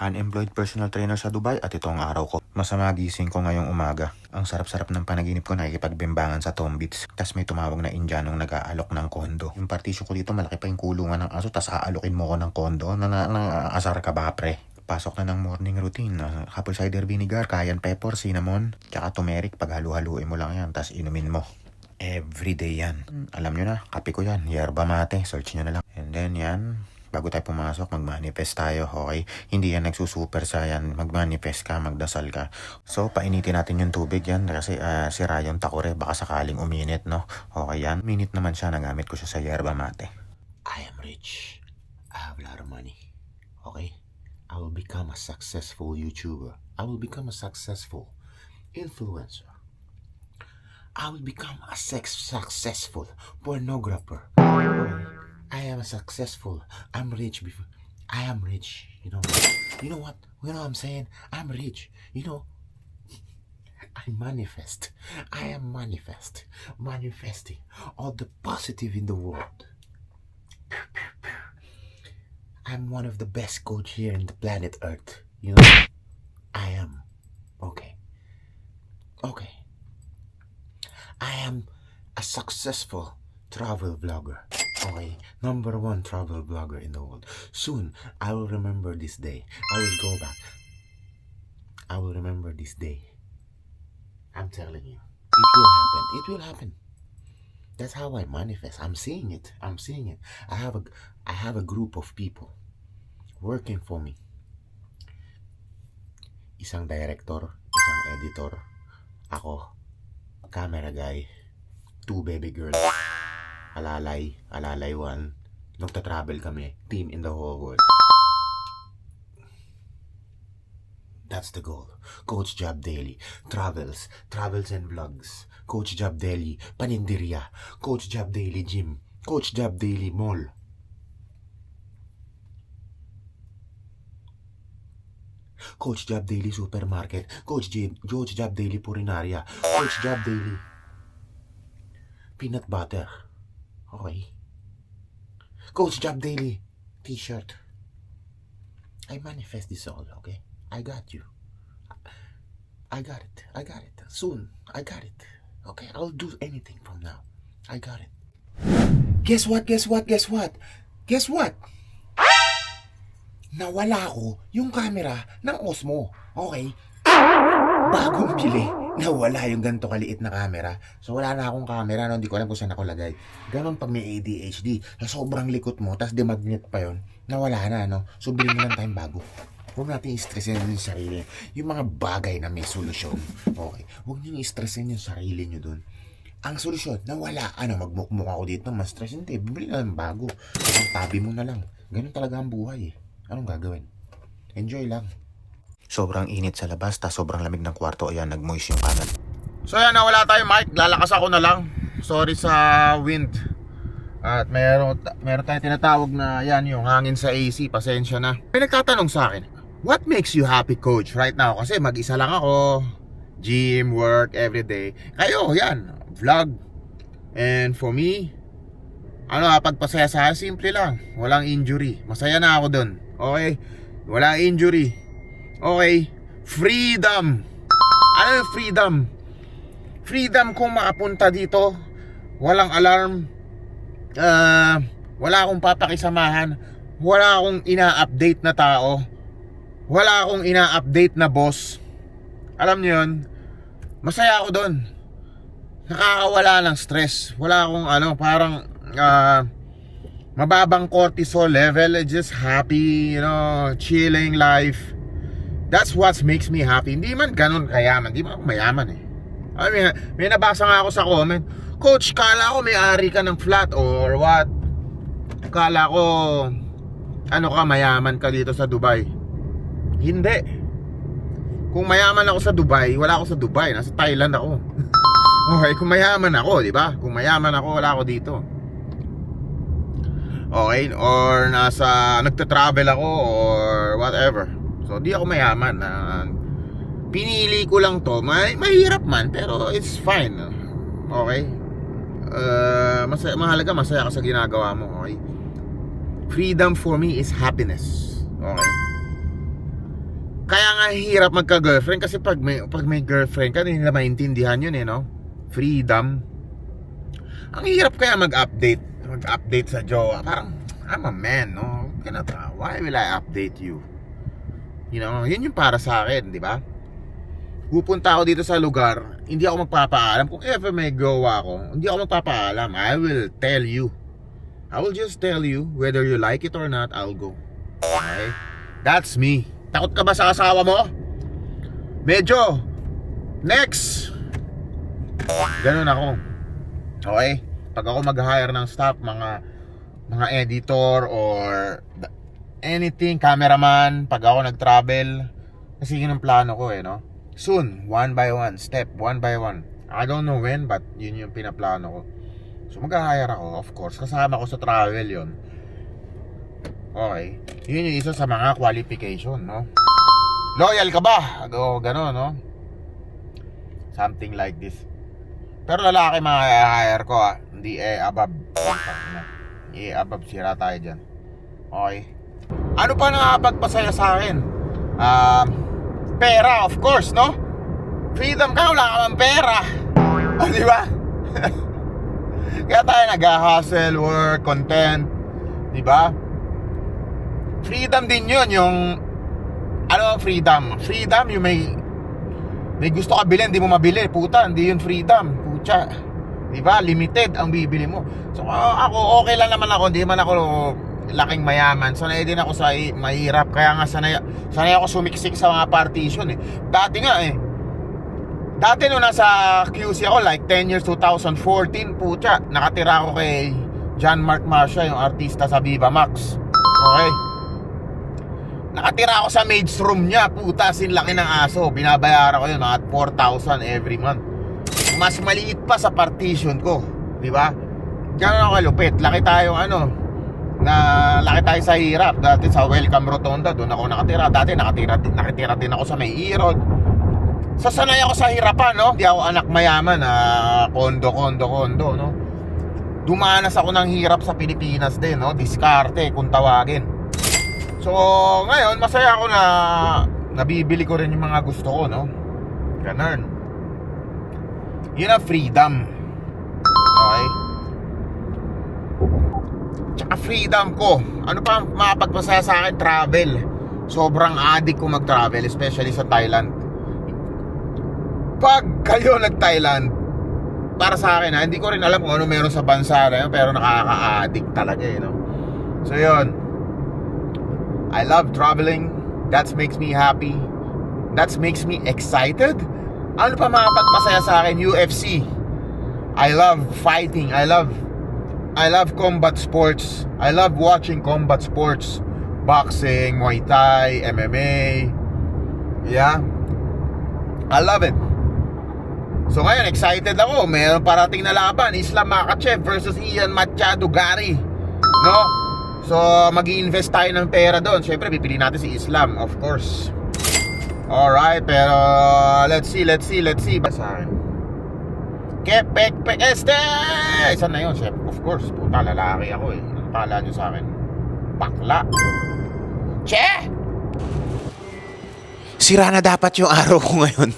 Unemployed personal trainer sa Dubai at ito ang araw ko. Masama gising ko ngayong umaga. Ang sarap-sarap ng panaginip ko, nakikipagbimbangan sa Tom Beach. Tas may tumawag na Indianong nag-aalok ng kondo. Yung partisyo ko dito, malaki pa yung kulungan ng aso, tas aalokin mo ko ng kondo. Asar ka ba, pre? Pasok na ng morning routine. Apple cider vinegar, cayenne pepper, cinnamon, tsaka turmeric. Pag halu-haluin mo lang yan, tas inumin mo. Everyday yan. Alam nyo na, kape ko yan. Yerba mate, search nyo na lang. And then yan, bago tayo pumasok, mag-manifest tayo, okay? Hindi yan nagsusuper sa yan. Mag-manifest ka, magdasal ka. So, painitin natin yung tubig yan kasi sira yung takore. Baka sakaling uminit, no? Okay yan. Minute naman siya, nagamit ko siya sa yerba mate. I am rich. I have a lot of money. Okay? I will become a successful YouTuber. I will become a successful influencer. I will become a successful pornographer. I am successful. I'm rich before. I am rich. You know what? You know what I'm saying? I'm rich. You know, I manifest. I am manifesting all the positive in the world. I'm one of the best coach here in the planet Earth. You know, I am. Okay. I am a successful travel vlogger. Okay, number 1 travel vlogger in the world. Soon, I will remember this day. I will go back. I will remember this day. I'm telling you, it will happen. It will happen. That's how I manifest. I'm seeing it. I have a group of people working for me. Isang director, isang editor, ako, camera guy, 2 baby girls, alalay 1, nagta-travel kami, team in the whole world. That's the goal. Coach Jab Daily, travels and vlogs. Coach Jab Daily, panindirya. Coach Jab Daily gym. Coach Jab Daily mall. Coach Jab Daily supermarket. Coach Jab Daily Purinaria. Coach Jab Daily peanut butter. Okay. Coach Jab Daily t-shirt. I manifest this all, okay? I got you. I got it. Soon, I got it. Okay, I'll do anything from now. I got it. Guess what? Nawala ko yung camera ng Osmo. Okay? Bagong bili. Nawala yung ganito kaliit na camera. So wala na akong camera, no? Hindi ko alam kung saan ako lagay. Ganon pag may ADHD. So, sobrang likot mo, tas demagnet pa yon. Nawala na, no? So bilhin mo lang tayong bago. Huwag natin i-stressin yung sarili. Yung mga bagay na may solusyon. Okay? Huwag nyo i-stressin yung sarili nyo dun. Ang solusyon, nawala. Magmukmuk ako dito, mas stress. Hindi, bibili na lang bago. Ang tabi mo na lang. Ganon talaga ang buhay, eh. Anong gagawin? Enjoy lang. Sobrang init sa labas, tas sobrang lamig ng kwarto. Ayan, nag-moist yung kanan. So yan, nawala tayo mic. Lalakas ako na lang. Sorry sa wind. At meron tayong tinatawag na yan, yung hangin sa AC. Pasensya na. May nagtatanong sa akin, what makes you happy, coach, right now? Kasi mag-isa lang ako. Gym, work, everyday. Kayo, yan, vlog. And for me, pagpasaya sa akin, simple lang. Walang injury. Masaya na ako dun. Okay? Walang injury. Okay? Freedom. Ano yung freedom? Freedom kung makapunta dito. Walang alarm. Wala akong papakisamahan. Wala akong ina-update na tao. Wala akong ina-update na boss. Alam niyo yun? Masaya ako dun. Nakakawala ng stress. Wala akong parang mababang cortisol level, just happy, chilling life. That's what makes me happy. Hindi man ganun kayaman, hindi man ako mayaman, eh. May nabasa nga ako sa comment, coach, kala ko may-ari ka ng flat or what? Kala ko mayaman ka dito sa Dubai. Hindi. Kung mayaman ako sa Dubai, wala ako sa Dubai, nasa Thailand ako. Okay, kung mayaman ako, di ba? Kung mayaman ako, wala ako dito. Okay, or nagta-travel ako or whatever. So di ako mayaman. Pinili ko lang to. Mahirap man, pero it's fine. Okay? Mahalaga masaya ka sa ginagawa mo, okay? Freedom for me is happiness. Okay? Kaya nga hirap magka-girlfriend kasi pag may girlfriend ka, hindi nila maintindihan yun eh, no? Freedom. Ang hirap kaya mag-update sa jowa. Parang, I'm a man, no? Why will I update you? You know, yun yung para sa akin, di ba? Pupunta ako dito sa lugar, hindi ako magpapaalam. Kung ever may jowa ako, hindi ako magpapaalam. I will tell you. I will just tell you, whether you like it or not, I'll go. Okay? That's me. Takot ka ba sa asawa mo? Medyo. Next. Ganun ako. Okay? Pag ako mag-hire ng staff, mga editor or anything, cameraman, pag ako nag-travel, kasi yun ang plano ko eh, no? Soon, one by one, step one by one. I don't know when, but yun yung pinaplano ko. So mag-hire ako, of course, kasama ko sa travel yun. Okay, yun yung isa sa mga qualification, no? Loyal ka ba? Gano'n, no? Something like this. Pero lalaki mga hire ko, hindi above. Above, sira tayo dyan. Okay. Ano pa nakapagpasaya sa akin? Pera, of course, no? Freedom ka, wala ka mang pera. Di ba? Kaya tayo nag-hustle, work, content. Di ba? Freedom din yun, yung ano ang freedom? Freedom, yung may gusto ka bilhin, hindi mo mabili. Puta, hindi yun freedom. Pucha. Di ba? Limited ang bibili mo. So ako, okay lang naman ako. Hindi man ako laking mayaman. Sanay din ako sa mahirap. Kaya nga sanay ako sumiksik sa mga partition eh. Dati nung nasa QC ako, like 10 years, 2014, pucha, nakatira ako kay John Mark Marcia, yung artista sa Viva Max. Okay? Nakatira ako sa maid's room niya, puta, sinlaki ng aso. Binabayaran ko yun, mga 4,000 every month. Mas maliit pa sa partition ko, di ba? Gano'n ako kalupit. Laki tayo sa hirap. Dati sa Welcome Rotonda, doon ako nakatira. Dati nakatira din ako sa May Irod. Sasanay ako sa hirapan, no? Di ako anak mayaman na kondo, no? Dumanas ako ng hirap sa Pilipinas din, no? Diskarte, kung tawagin. So, ngayon, masaya ako na nabibili ko rin yung mga gusto ko, no? Ganun. Yun ang freedom. Okay? Tsaka freedom ko. Ano pa makapagpasaya sa akin? Travel. Sobrang addict ko mag-travel, especially sa Thailand. Pag kayo nag-Thailand, para sa akin, hindi ko rin alam kung ano meron sa bansa na yun, pero nakaka-addict talaga, eh, no? So, yun. I love traveling. That makes me happy. That makes me excited. Ano pa makapagpasaya sa akin? UFC. I love fighting. I love combat sports. I love watching combat sports. Boxing, Muay Thai, MMA. Yeah. I love it. So ngayon, excited ako. Mayroon parating na laban. Islam Makhachev versus Ian Machado Gary. No? So, mag-i-invest tayo ng pera doon. Siyempre, pipili natin si Islam, of course. Alright, pero let's see. Sa akin. Kepek este! Isa na yun, chef. Of course, puta, lalaki ako eh. Anong pala nyo sa akin? Bakla. Che! Sira na dapat yung araw ko ngayon.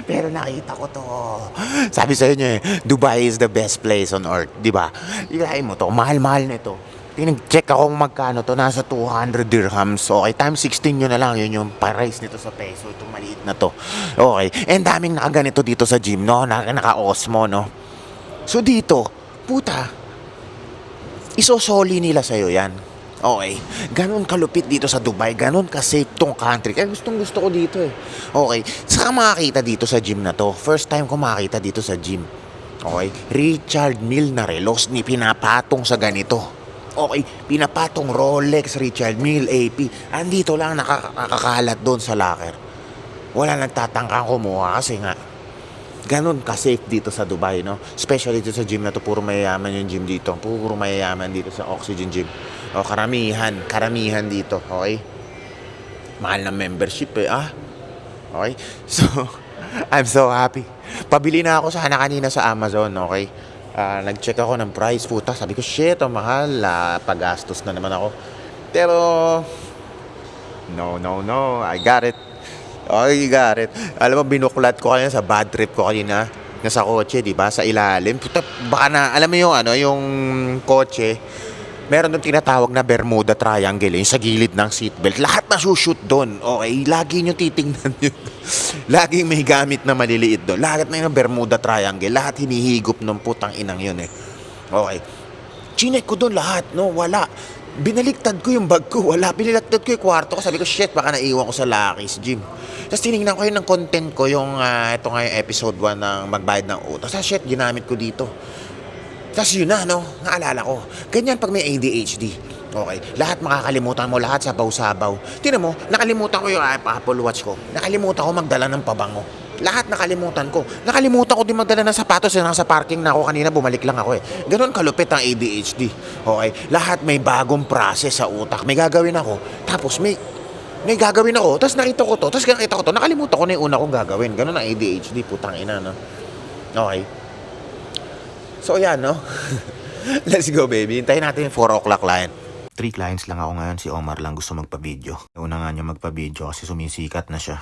Pero nakita ko to. Sabi sa inyo eh, Dubai is the best place on earth, di ba? Ilahin mo to, mahal-mahal nito. Tinag-check ako kung magkano to, nasa 200 dirhams. Okay, times 16 nyo na lang, yun yung price nito sa peso, itong maliit na to. Okay, and daming nakaganito dito sa gym, no? Naka-Osmo, no? So dito, puta, isosoli nila sa'yo yan. Okay, ganun kalupit dito sa Dubai, ganun ka-safe tong country. Kaya gustong gusto ko dito eh. Okay, saka makakita dito sa gym na to. First time ko makakita dito sa gym. Okay, Richard Mille na relos ni pinapatong sa ganito. Okay, pinapatong Rolex, Richard Mille, AP. Andito lang nakakakalat doon sa locker. Wala nagtatangkang kumuha kasi nga ganun ka-safe dito sa Dubai, no? Especially dito sa gym na to, puro mayayaman yung gym dito. Puro mayayaman dito sa Oxygen Gym. O, karamihan dito, okay? Mahal na membership eh, okay? So, I'm so happy. Pabili na ako sana kanina sa Amazon, okay? Nag-check ako ng price, puta. Sabi ko, shit, ang mahal. Paggastos na naman ako. Pero, No, no, no. I got it. I got it. Alam mo, binuklat ko kanina sa bad trip ko kanina. Nasa kotse, di ba? Sa ilalim. Puta, baka na, alam mo yung ano, yung kotse, meron doon tinatawag na Bermuda Triangle, yung sa gilid ng seatbelt. Lahat na shoot doon. Okay, lagi nyo titingnan yun. Laging may gamit na maliliit doon. Lahat na yung Bermuda Triangle. Lahat hinihigop ng putang inang yun eh. Okay. Chinek ko doon lahat, no? Wala. Binaliktad ko yung bag ko. Wala. Binaliktad ko yung kwarto ko. Sabi ko, shit, baka naiwan ko sa Lucky's Gym. Tapos tinignan ko yun ng content ko, yung ito nga yung episode 1 ng magbayad ng utang. Tapos shit, ginamit ko dito. Tapos yun na, no? Naalala ko. Ganyan pag may ADHD. Okay. Lahat makakalimutan mo, lahat sabaw-sabaw. Tingnan mo, nakalimutan ko yung Apple Watch ko. Nakalimutan ko magdala ng pabango. Lahat nakalimutan ko. Nakalimutan ko din magdala ng sapatos na nasa parking na ako kanina, bumalik lang ako eh. Ganon kalupit ang ADHD. Okay. Lahat may bagong process sa utak. May gagawin ako. Tapos may gagawin ako. Tapos nakita ko to. Tapos nakita ko to. Nakalimutan ko na yung una kong gagawin. Ganon ang ADHD. Putang ina, no? Okay. So, yan, no? Let's go, baby. Hintayin natin yung 4 o'clock line. 3 clients lang ako ngayon. Si Omar lang gusto magpa-video. Una nga niya magpa-video kasi sumisikat na siya.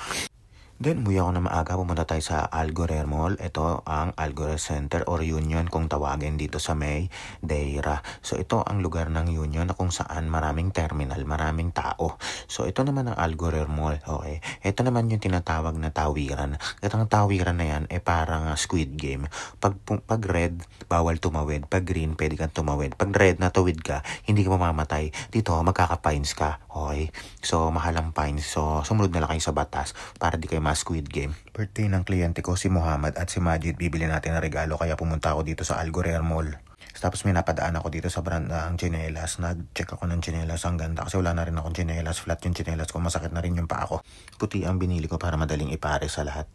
Then, umuwi ako na maaga. Pumunta tayo sa Algorer Mall. Ito ang Algorer Center or Union kung tawagin dito sa May Deira. So, ito ang lugar ng Union na kung saan maraming terminal, maraming tao. So, ito naman ang Algorer Mall. Okay. Ito naman yung tinatawag na tawiran. At ang tawiran na yan ay parang Squid Game. Pag red, bawal tumawid. Pag green, pwede kang tumawid. Pag red, natawid ka, hindi ka mamamatay. Dito, magkaka-fines ka. Okay. So, mahal ang fines. So, sumunod na lang kayo sa batas para di kayo Squid Game. Birthday ng kliyente ko si Muhammad at si Majid. Bibili natin ng regalo kaya pumunta ako dito sa Algorer Mall. Tapos may napadaan ako dito sa brand ng tsinelas. Nag-check ako ng tsinelas. Ang ganda kasi wala na rin akong tsinelas. Flat yung tsinelas ko. Masakit na rin yung paa ko. Puti ang binili ko para madaling ipare sa lahat.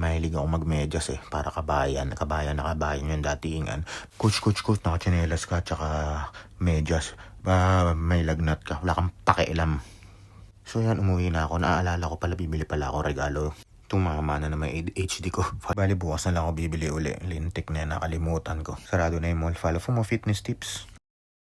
Mahilig ako magmedyas eh. Para kabayan. Kabayan na kabayan yung datingan. Coach. Naka-tsinelas ka tsaka medyas. May lagnat ka. Wala kang pakialam. So yan, umuwi na ako. Naaalala ko pala, bibili pala ako regalo. Tumama na may ADHD ko. Bali bukas na lang ako bibili uli. Lintik na yan, nakalimutan ko. Sarado na yung mall. Follow for more fitness tips.